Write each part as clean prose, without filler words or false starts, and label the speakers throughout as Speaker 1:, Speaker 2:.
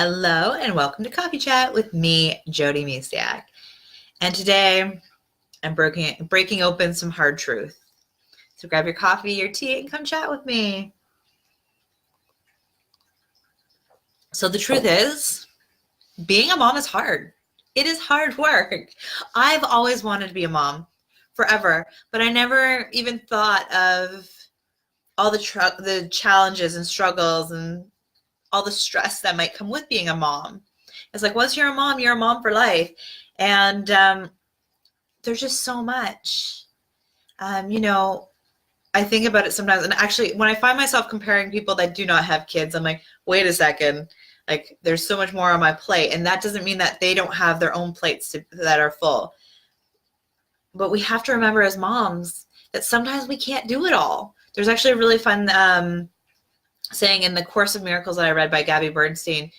Speaker 1: Hello and welcome to Coffee Chat with me, Jody Misiak. And today I'm breaking open some hard truth. So grab your coffee, your tea, and come chat with me. So the truth is, being a mom is hard. It is hard work. I've always wanted to be a mom forever, but I never even thought of all the challenges and struggles and all the stress that might come with being a mom. It's like, once you're a mom for life. And there's just so much. I think about it sometimes. And actually, when I find myself comparing people that do not have kids, I'm like, wait a second. Like, there's so much more on my plate. And that doesn't mean that they don't have their own plates that are full. But we have to remember as moms that sometimes we can't do it all. There's actually a really fun saying in the Course of Miracles that I read by Gabby Bernstein.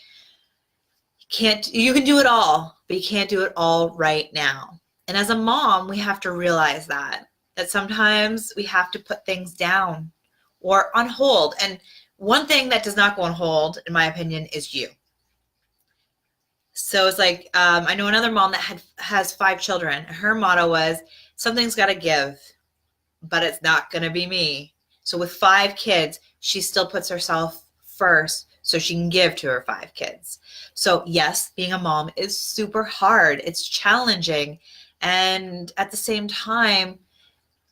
Speaker 1: You can do it all, but you can't do it all right now. And as a mom, we have to realize that sometimes we have to put things down or on hold. And one thing that does not go on hold, in my opinion, is you. So it's like, I know another mom that has 5 children. Her motto was, something's got to give, but it's not going to be me. So with 5 kids, she still puts herself first so she can give to her 5 kids. So yes, being a mom is super hard. It's challenging. And at the same time,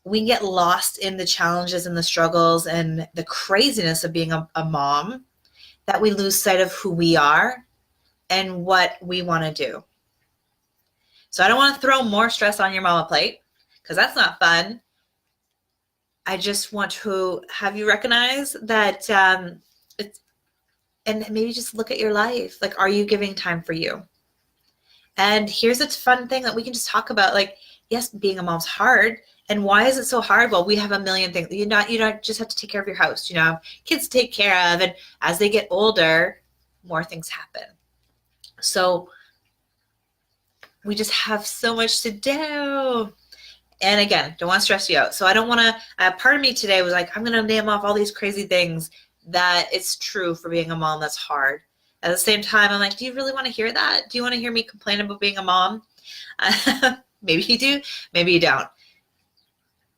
Speaker 1: we get lost in the challenges and the struggles and the craziness of being a mom, that we lose sight of who we are and what we want to do. So I don't want to throw more stress on your mama plate, because that's not fun. I just want to have you recognize that and maybe just look at your life. Like, are you giving time for you? And here's a fun thing that we can just talk about. Like, yes, being a mom's hard. And why is it so hard? Well, we have a million things. You don't just have to take care of your house. Kids to take care of. And as they get older, more things happen. So we just have so much to do. And again, don't want to stress you out. So I don't want to, part of me today was like, I'm going to name off all these crazy things that it's true for being a mom that's hard. At the same time, I'm like, do you really want to hear that? Do you want to hear me complain about being a mom? Maybe you do, maybe you don't.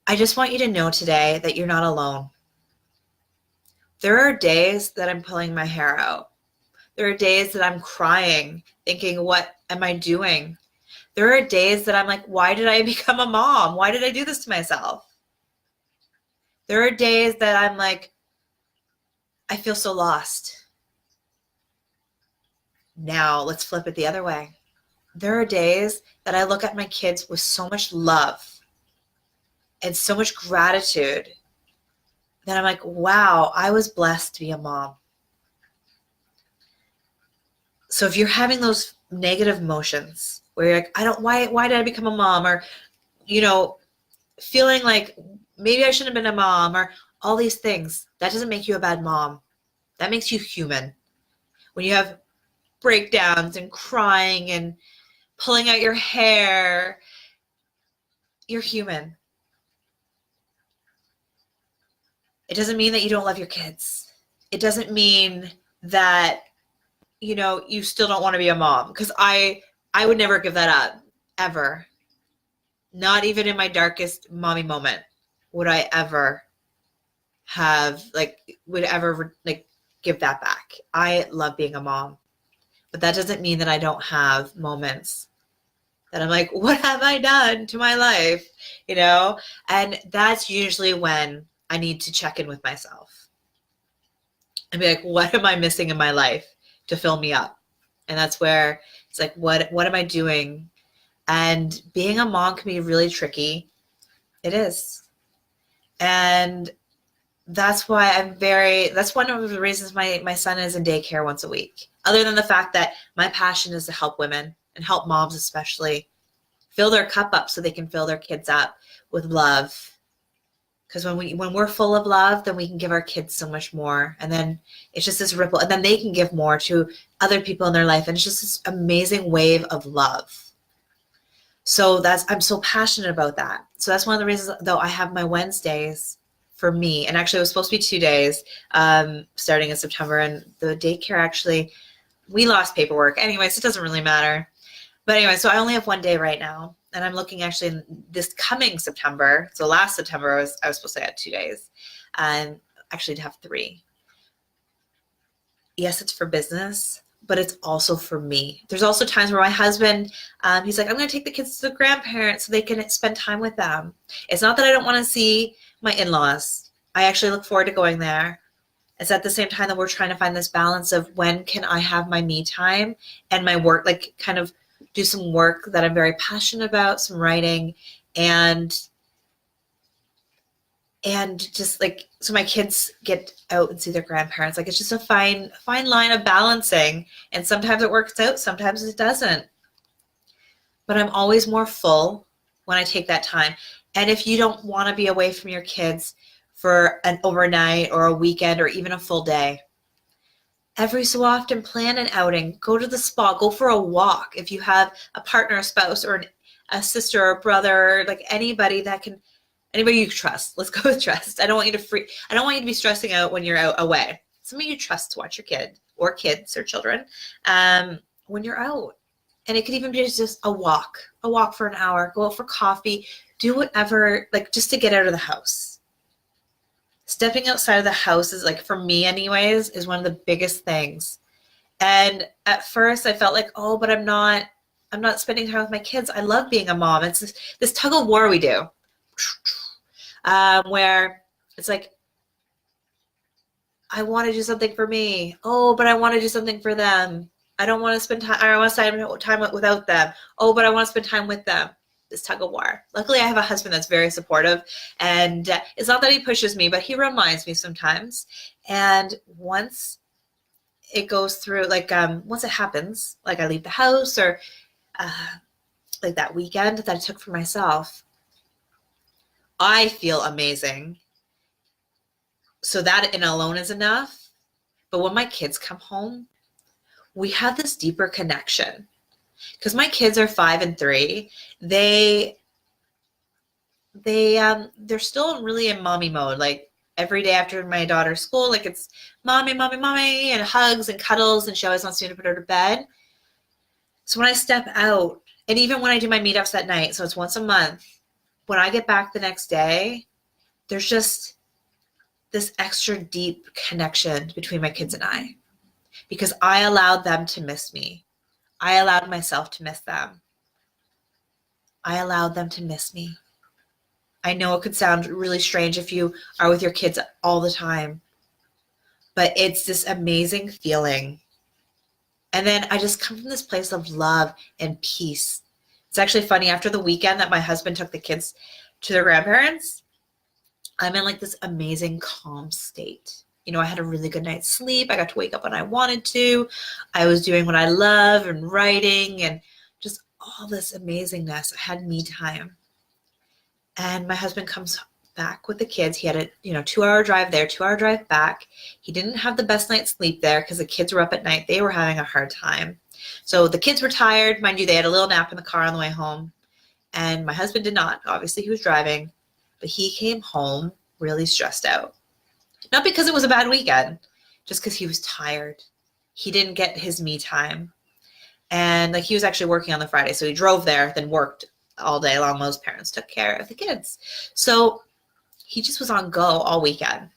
Speaker 1: I just want you to know today that you're not alone. There are days that I'm pulling my hair out. There are days that I'm crying, thinking, what am I doing? There are days that I'm like, why did I become a mom? Why did I do this to myself? There are days that I'm like, I feel so lost. Now let's flip it the other way. There are days that I look at my kids with so much love and so much gratitude that I'm like, wow, I was blessed to be a mom. So if you're having those negative emotions where you're like, why did I become a mom? Or, feeling like maybe I shouldn't have been a mom, or all these things, that doesn't make you a bad mom. That makes you human. When you have breakdowns and crying and pulling out your hair, you're human. It doesn't mean that you don't love your kids. It doesn't mean that, you still don't want to be a mom, because I would never give that up, ever. Not even in my darkest mommy moment would I ever give that back. I love being a mom, but that doesn't mean that I don't have moments that I'm like, what have I done to my life? And that's usually when I need to check in with myself and be like, what am I missing in my life to fill me up? And that's where it's like, what am I doing? And being a mom can be really tricky. It is. And that's why that's one of the reasons my son is in daycare once a week. Other than the fact that my passion is to help women and help moms especially fill their cup up so they can fill their kids up with love. Because when we're full of love, then we can give our kids so much more. And then it's just this ripple. And then they can give more to other people in their life. And it's just this amazing wave of love. So I'm so passionate about that. So that's one of the reasons, though, I have my Wednesdays for me. And actually, it was supposed to be 2 days starting in September. And the daycare actually We lost paperwork. Anyways, it doesn't really matter. But anyway, so I only have one day right now. And I'm looking actually in this coming September. So last September, I was supposed to have 2 days. And actually to have 3. Yes, it's for business, but it's also for me. There's also times where my husband, he's like, I'm going to take the kids to the grandparents so they can spend time with them. It's not that I don't want to see my in-laws. I actually look forward to going there. It's at the same time that we're trying to find this balance of when can I have my me time and my work, like kind of do some work that I'm very passionate about, some writing, and just like, so my kids get out and see their grandparents. Like, it's just a fine line of balancing. And sometimes it works out, sometimes it doesn't. But I'm always more full when I take that time. And if you don't want to be away from your kids for an overnight or a weekend or even a full day, every so often plan an outing, go to the spa, go for a walk. If you have a partner, a spouse, or a sister or brother, like anybody you trust. Let's go with trust. I don't want you to be stressing out when you're out away. Somebody you trust to watch your kid or kids or children when you're out. And it could even be just a walk for an hour, go out for coffee, do whatever, like just to get out of the house. Stepping outside of the house is, like, for me anyways, is one of the biggest things. And at first I felt like, oh, but I'm not spending time with my kids. I love being a mom. It's this tug of war we do. Where it's like, I want to do something for me. Oh, but I want to do something for them. I don't want to spend time. I want to spend time without them. Oh, but I want to spend time with them. This tug of war. Luckily, I have a husband that's very supportive, and it's not that he pushes me, but he reminds me sometimes. And once it goes through, like once it happens, like I leave the house or like that weekend that I took for myself, I feel amazing. So that in alone is enough. But when my kids come home, we have this deeper connection. Because my kids are 5 and 3. They're still really in mommy mode. Like every day after my daughter's school, like it's mommy, mommy, mommy, and hugs and cuddles, and she always wants me to put her to bed. So when I step out, and even when I do my meetups at night, so it's once a month, when I get back the next day, there's just this extra deep connection between my kids and I, because I allowed them to miss me. I allowed myself to miss them. I allowed them to miss me. I know it could sound really strange if you are with your kids all the time, but it's this amazing feeling. And then I just come from this place of love and peace. It's actually funny, after the weekend that my husband took the kids to their grandparents, I'm in like this amazing calm state. You know, I had a really good night's sleep. I got to wake up when I wanted to. I was doing what I love and writing and just all this amazingness. I had me time. And my husband comes back with the kids. He had a 2-hour drive there, 2-hour drive back. He didn't have the best night's sleep there because the kids were up at night. They were having a hard time. So the kids were tired. Mind you, they had a little nap in the car on the way home. And my husband did not. Obviously, he was driving. But he came home really stressed out. Not because it was a bad weekend, just because he was tired. He didn't get his me time. And like, he was actually working on the Friday. So he drove there, then worked all day long. Most parents took care of the kids. So he just was on go all weekend.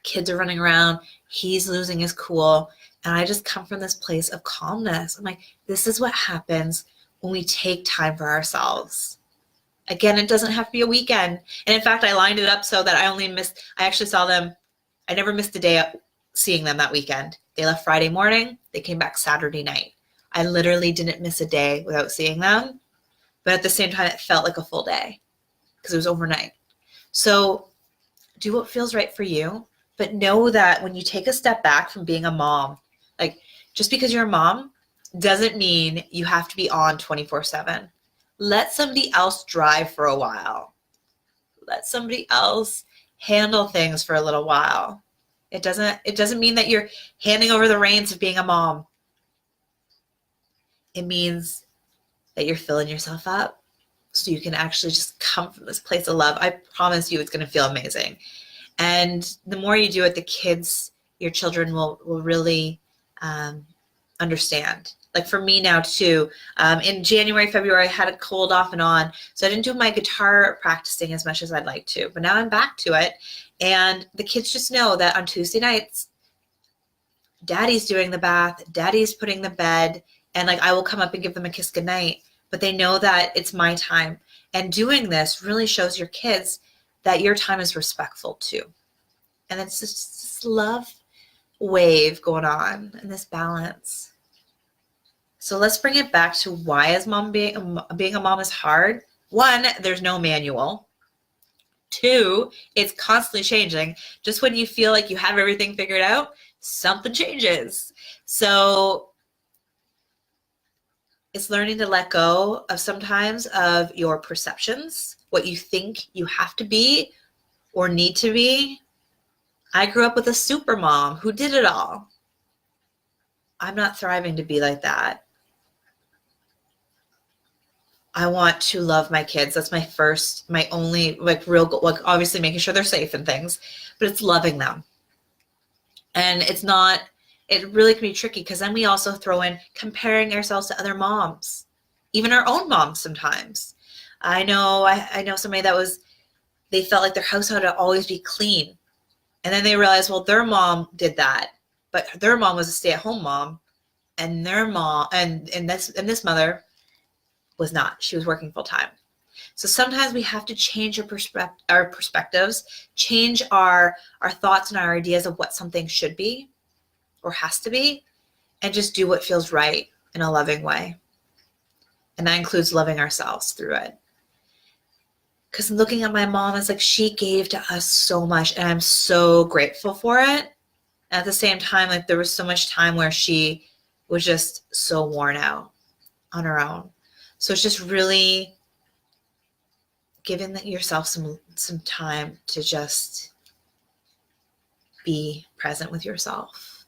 Speaker 1: Kids are running around. He's losing his cool. And I just come from this place of calmness. I'm like, this is what happens when we take time for ourselves. Again, it doesn't have to be a weekend. And in fact, I lined it up so that I actually saw them. I never missed a day seeing them that weekend. They left Friday morning. They came back Saturday night. I literally didn't miss a day without seeing them. But at the same time, it felt like a full day because it was overnight. So do what feels right for you. But know that when you take a step back from being a mom, like just because you're a mom doesn't mean you have to be on 24/7. Let somebody else drive for a while. Let somebody else handle things for a little while. It doesn't mean that you're handing over the reins of being a mom. It means that you're filling yourself up so you can actually just come from this place of love. I promise you it's going to feel amazing. And the more you do it, the kids, your children will really understand. Like for me now too, in January, February, I had a cold off and on. So I didn't do my guitar practicing as much as I'd like to, but now I'm back to it. And the kids just know that on Tuesday nights, daddy's doing the bath, daddy's putting the bed, and like I will come up and give them a kiss goodnight, but they know that it's my time. And doing this really shows your kids that your time is respectful too. And it's just this love wave going on and this balance. So let's bring it back to why is being a mom is hard. 1, there's no manual. 2, it's constantly changing. Just when you feel like you have everything figured out, something changes. So it's learning to let go of sometimes of your perceptions, what you think you have to be or need to be. I grew up with a super mom who did it all. I'm not thriving to be like that. I want to love my kids. That's my only like real goal. Like obviously making sure they're safe and things, but it's loving them. And it really can be tricky because then we also throw in comparing ourselves to other moms, even our own moms sometimes. I know somebody they felt like their house had to always be clean. And then they realized, well, their mom did that, but their mom was a stay-at-home mom, and their mom and this mother was not. She was working full time. So sometimes we have to change our perspectives, change our thoughts and our ideas of what something should be or has to be, and just do what feels right in a loving way. And that includes loving ourselves through it. Because looking at my mom, it's like she gave to us so much, and I'm so grateful for it. And at the same time, like there was so much time where she was just so worn out on her own. So it's just really giving yourself some time to just be present with yourself.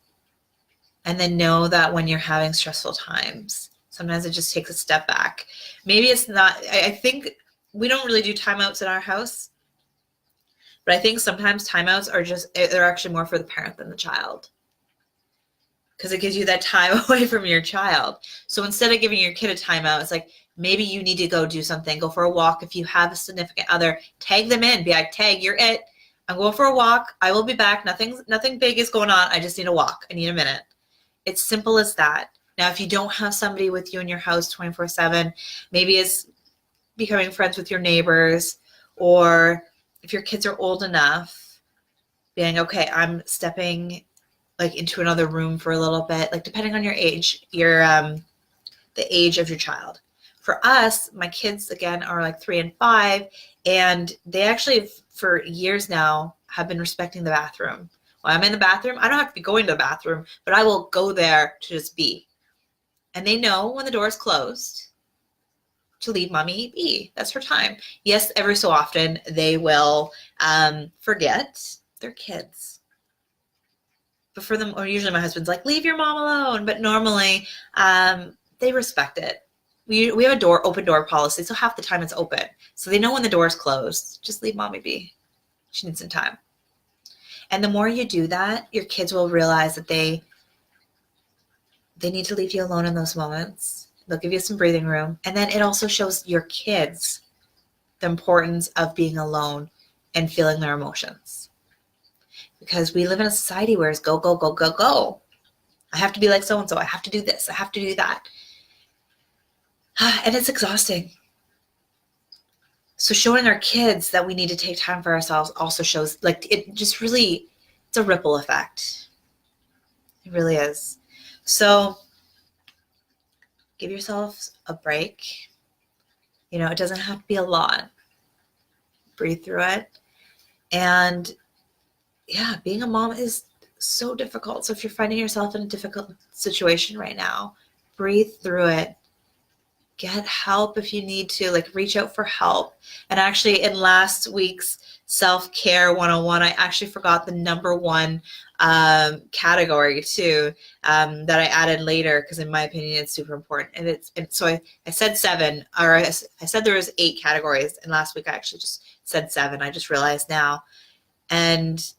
Speaker 1: And then know that when you're having stressful times, sometimes it just takes a step back. Maybe it's not, I think we don't really do timeouts in our house, but I think sometimes timeouts they're actually more for the parent than the child. Because it gives you that time away from your child. So instead of giving your kid a timeout, it's like, maybe you need to go do something, go for a walk. If you have a significant other, tag them in, be like, tag, you're it. I'm going for a walk. I will be back. Nothing big is going on. I just need a walk. I need a minute. It's simple as that. Now, if you don't have somebody with you in your house 24/7, maybe it's becoming friends with your neighbors, or if your kids are old enough, being, okay, I'm stepping like into another room for a little bit, like depending on your age, the age of your child. For us, my kids, again, are like 3 and 5, and they actually, for years now, have been respecting the bathroom. When I'm in the bathroom, I don't have to be going to the bathroom, but I will go there to just be. And they know when the door is closed to leave mommy be. That's her time. Yes, every so often they will forget. They're kids. But for them, or usually my husband's like, leave your mom alone. But normally they respect it. We have open door policy, so half the time it's open. So they know when the door is closed, just leave mommy be. She needs some time. And the more you do that, your kids will realize that they need to leave you alone in those moments. They'll give you some breathing room. And then it also shows your kids the importance of being alone and feeling their emotions. Because we live in a society where it's go, go, go, go, go. I have to be like so-and-so. I have to do this. I have to do that. And it's exhausting. So showing our kids that we need to take time for ourselves also shows, like, it just really, it's a ripple effect. It really is. So give yourself a break. You know, it doesn't have to be a lot. Breathe through it. And yeah, being a mom is so difficult. So if you're finding yourself in a difficult situation right now, breathe through it. Get help if you need to, like reach out for help. And actually in last week's Self-Care 101, I actually forgot the number one category too, that I added later, because in my opinion, it's super important. And so I said 7, or I said there was 8 categories. And last week I actually just said 7. I just realized now. And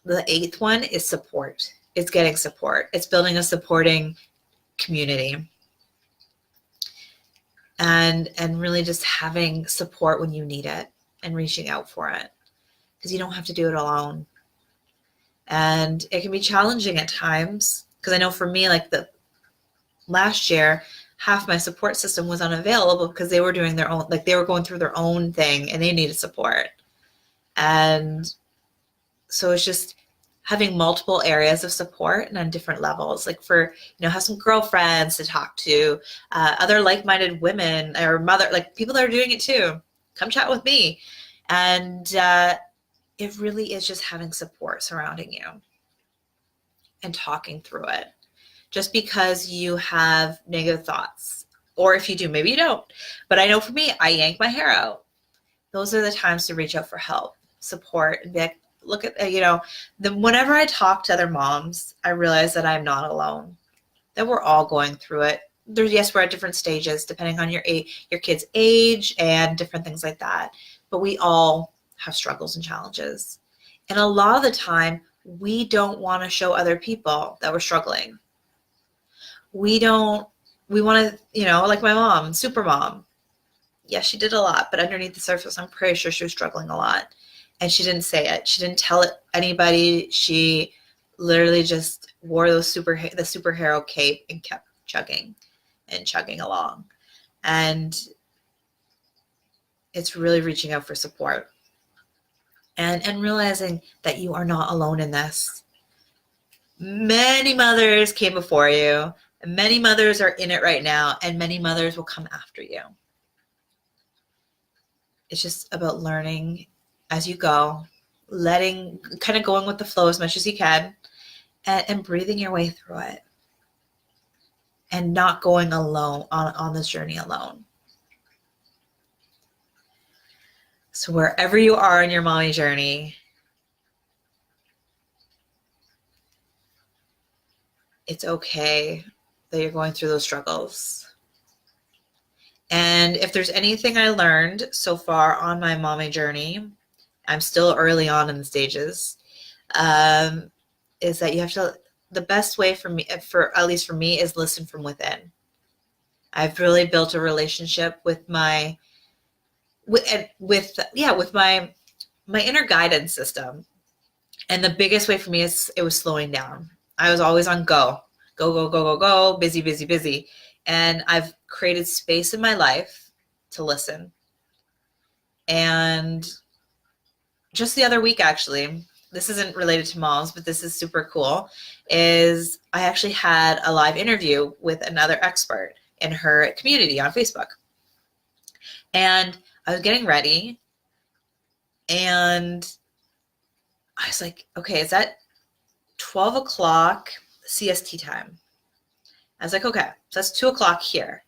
Speaker 1: the 8th one is support. It's getting support. It's building a supporting community. And really just having support when you need it and reaching out for it, because you don't have to do it alone. And it can be challenging at times, because I know for me, like the last year, half my support system was unavailable because they were doing their own, like they were going through their own thing and they needed support. And so it's just having multiple areas of support and on different levels, like for, have some girlfriends to talk to, other like-minded women or like people that are doing it too. Come chat with me. And it really is just having support surrounding you and talking through it. Just because you have negative thoughts, or if you do, maybe you don't. But I know for me, I yank my hair out. Those are the times to reach out for help, support, and be like, look at, whenever I talk to other moms, I realize that I'm not alone, that we're all going through it. Yes, we're at different stages depending on your kid's age and different things like that. But we all have struggles and challenges. And a lot of the time, we don't want to show other people that we're struggling. We want to, like my mom, super mom. Yes, she did a lot, but underneath the surface, I'm pretty sure she was struggling a lot. And she didn't say it. She didn't tell it anybody. She literally just wore the superhero cape and kept chugging along. And it's really reaching out for support and realizing that you are not alone in this. Many mothers came before you, and many mothers are in it right now, and many mothers will come after you. It's just about learning as you go, kind of going with the flow as much as you can, and breathing your way through it, and not going alone on this journey alone. So wherever you are in your mommy journey, it's okay that you're going through those struggles. And if there's anything I learned so far on my mommy journey, I'm still early on in the stages, is that you have to, the best way at least for me, is listen from within. I've really built a relationship with my inner guidance system. And the biggest way for me it was slowing down. I was always on go, busy, busy, busy. And I've created space in my life to listen. And just the other week, actually, this isn't related to moms, but this is super cool, is I actually had a live interview with another expert in her community on Facebook. And I was getting ready, and I was like, okay, is that 12 o'clock CST time? I was like, okay, so that's 2 o'clock here.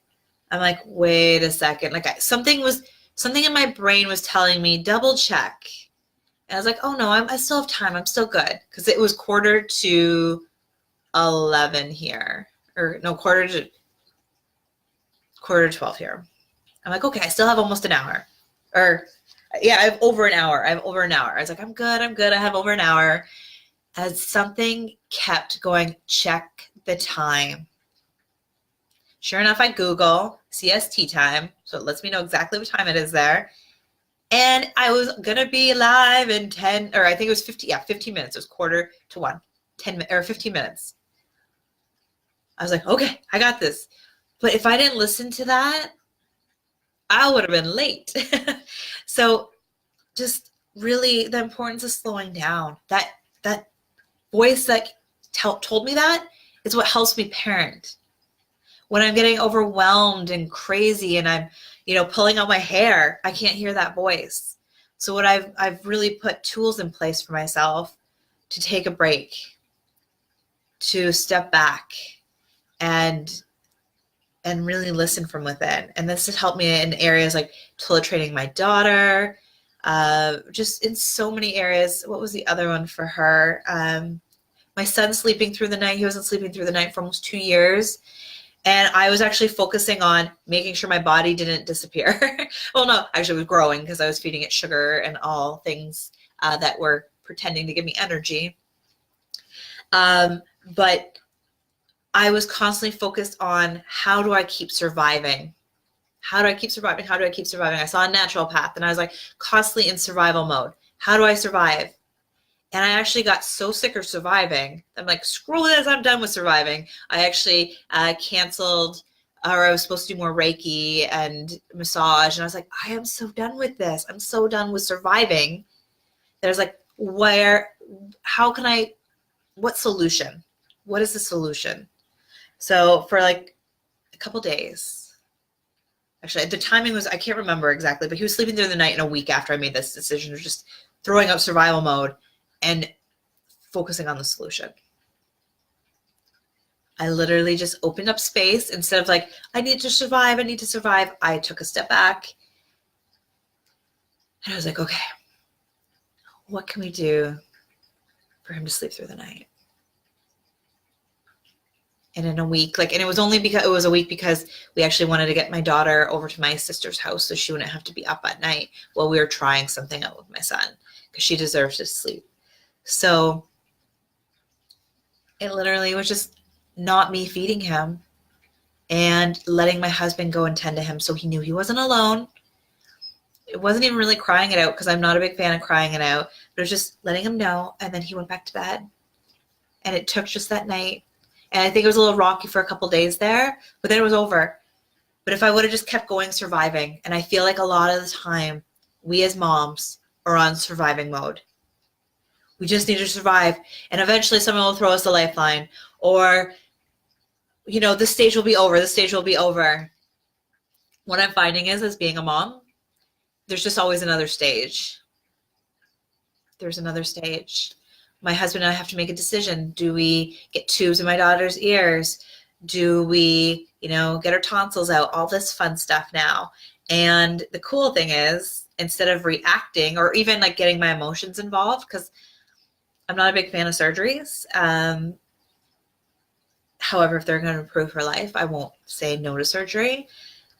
Speaker 1: I'm like, wait a second. Like something in my brain was telling me, double check. And I was like, oh no, I still have time. I'm still good. Because it was 11:45 here. Or no, 11:45 here. I'm like, okay, I still have almost an hour. Or yeah, I have over an hour. I was like, I'm good. I have over an hour. As something kept going, check the time. Sure enough, I Google CST time. So it lets me know exactly what time it is there. And I was going to be live in 10, or I think it was 15 minutes. It was 12:45, 15 minutes. I was like, okay, I got this. But if I didn't listen to that, I would have been late. So just really the importance of slowing down. That voice that told me that is what helps me parent. When I'm getting overwhelmed and crazy and I'm, pulling out my hair, I can't hear that voice. So what I've really put tools in place for myself to take a break, to step back and really listen from within. And this has helped me in areas like toilet training my daughter, just in so many areas. What was the other one for her? My son sleeping through the night. He wasn't sleeping through the night for almost 2 years. And I was actually focusing on making sure my body didn't disappear. Well, no, actually it was growing because I was feeding it sugar and all things that were pretending to give me energy. But I was constantly focused on how do I keep surviving? How do I keep surviving? How do I keep surviving? I saw a naturopath and I was like constantly in survival mode. How do I survive? And I actually got so sick of surviving. I'm like, screw this, I'm done with surviving. I actually canceled, or I was supposed to do more Reiki and massage. And I was like, I am so done with this. I'm so done with surviving. There's like, how can I, what solution? What is the solution? So for like a couple days, actually the timing was, I can't remember exactly, but he was sleeping through the night, and a week after I made this decision, just throwing up survival mode and focusing on the solution. I literally just opened up space. Instead of like, I need to survive, I took a step back and I was like, okay, what can we do for him to sleep through the night? And in a week, and it was only because it was a week because we actually wanted to get my daughter over to my sister's house so she wouldn't have to be up at night while we were trying something out with my son, because she deserves to sleep. So it literally was just not me feeding him and letting my husband go and tend to him so he knew he wasn't alone. It wasn't even really crying it out, because I'm not a big fan of crying it out, but it was just letting him know. And then he went back to bed. And it took just that night. And I think it was a little rocky for a couple days there, but then it was over. But if I would have just kept going surviving, and I feel like a lot of the time we as moms are on surviving mode. We just need to survive, and eventually someone will throw us a lifeline, or, this stage will be over. This stage will be over. What I'm finding is, as being a mom, there's just always another stage. There's another stage. My husband and I have to make a decision. Do we get tubes in my daughter's ears? Do we, get our tonsils out? All this fun stuff now. And the cool thing is, instead of reacting or even like getting my emotions involved, because I'm not a big fan of surgeries. However, if they're going to improve her life, I won't say no to surgery.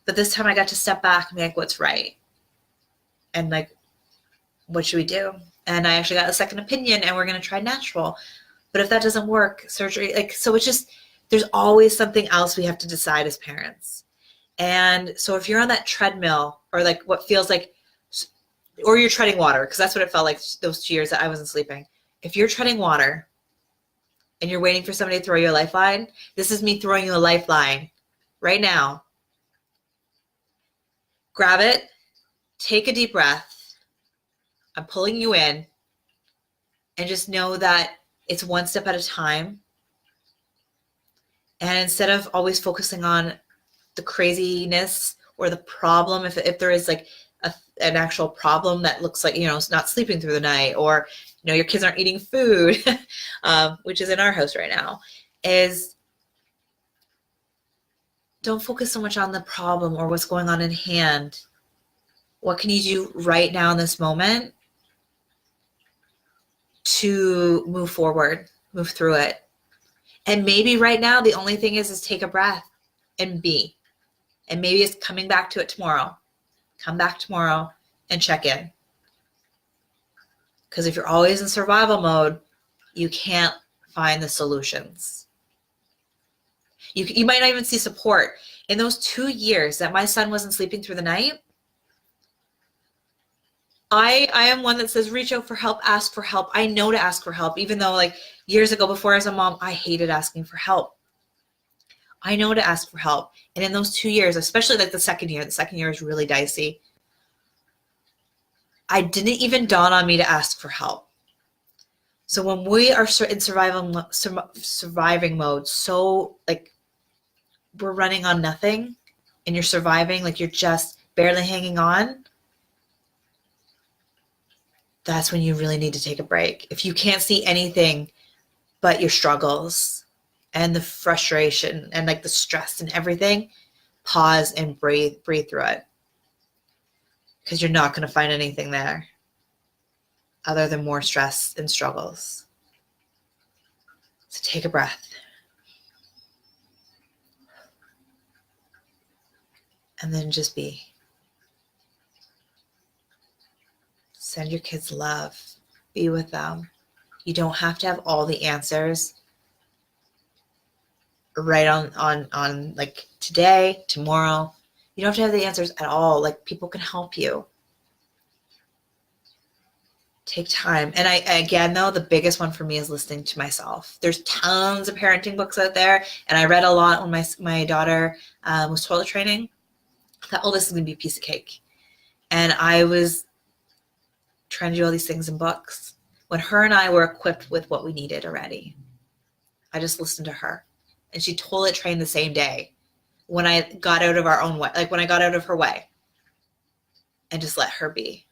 Speaker 1: But this time I got to step back and be like, what's right? And like, what should we do? And I actually got a second opinion, and we're going to try natural. But if that doesn't work, surgery, so it's just, there's always something else we have to decide as parents. And so if you're on that treadmill, or like what feels like, or you're treading water, because that's what it felt like those 2 years that I wasn't sleeping. If you're treading water and you're waiting for somebody to throw you a lifeline, this is me throwing you a lifeline right now. Grab it, take a deep breath. I'm pulling you in, and just know that it's one step at a time. And instead of always focusing on the craziness or the problem, if there is like an actual problem that looks like, it's not sleeping through the night, or, your kids aren't eating food, which is in our house right now, is don't focus so much on the problem or what's going on in hand. What can you do right now in this moment to move forward, move through it? And maybe right now the only thing is take a breath and be. And maybe it's coming back to it tomorrow. Come back tomorrow and check in. Because if you're always in survival mode, you can't find the solutions. You might not even see support. In those 2 years that my son wasn't sleeping through the night, I am one that says reach out for help, ask for help. I know to ask for help, even though like years ago before I was a mom, I hated asking for help. I know to ask for help. And in those 2 years, especially like the second year is really dicey. I didn't even dawn on me to ask for help. So when we are in surviving mode, so like we're running on nothing and you're surviving, like you're just barely hanging on, that's when you really need to take a break. If you can't see anything but your struggles and the frustration and like the stress and everything, pause and breathe through it. Because you're not going to find anything there other than more stress and struggles. So take a breath. And then just be. Send your kids love. Be with them. You don't have to have all the answers. right on like today, tomorrow. You don't have to have the answers at all. Like, people can help you. Take time. And again, though, the biggest one for me is listening to myself. There's tons of parenting books out there, and I read a lot when my daughter was toilet training. I thought, oh, this is going to be a piece of cake. And I was trying to do all these things in books when her and I were equipped with what we needed already. I just listened to her, and she toilet trained the same day when I got out of our own way, like when I got out of her way and just let her be.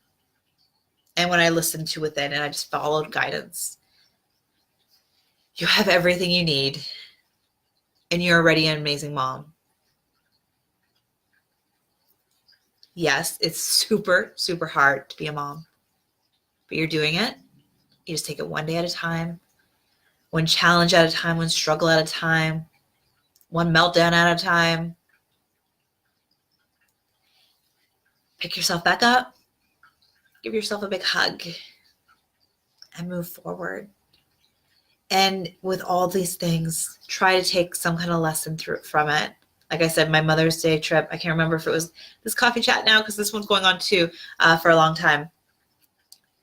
Speaker 1: And when I listened to within and I just followed guidance. You have everything you need, and you're already an amazing mom. Yes, it's super, super hard to be a mom, but you're doing it. You just take it one day at a time, one challenge at a time, one struggle at a time, one meltdown at a time. Pick yourself back up, give yourself a big hug, and move forward. And with all these things, try to take some kind of lesson from it. Like I said, my Mother's Day trip, I can't remember if it was this coffee chat now, because this one's going on too for a long time.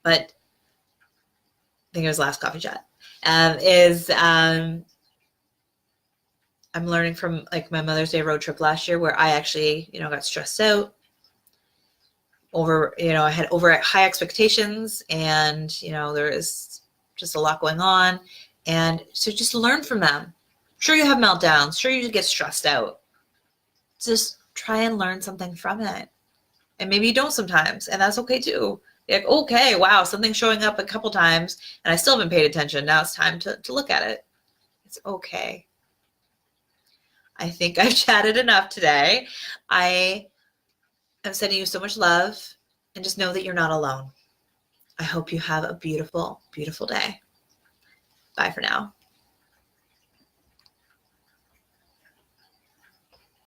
Speaker 1: But I think it was last coffee chat. I'm learning from like my Mother's Day road trip last year, where I actually, got stressed out over, I had over high expectations, and, there is just a lot going on. And so just learn from them. Sure, you have meltdowns. Sure, you get stressed out. Just try and learn something from it. And maybe you don't sometimes, and that's okay too. You're like, okay, wow, something's showing up a couple times, and I still haven't paid attention. Now it's time to look at it. It's okay. I think I've chatted enough today. I am sending you so much love, and just know that you're not alone. I hope you have a beautiful, beautiful day. Bye for now.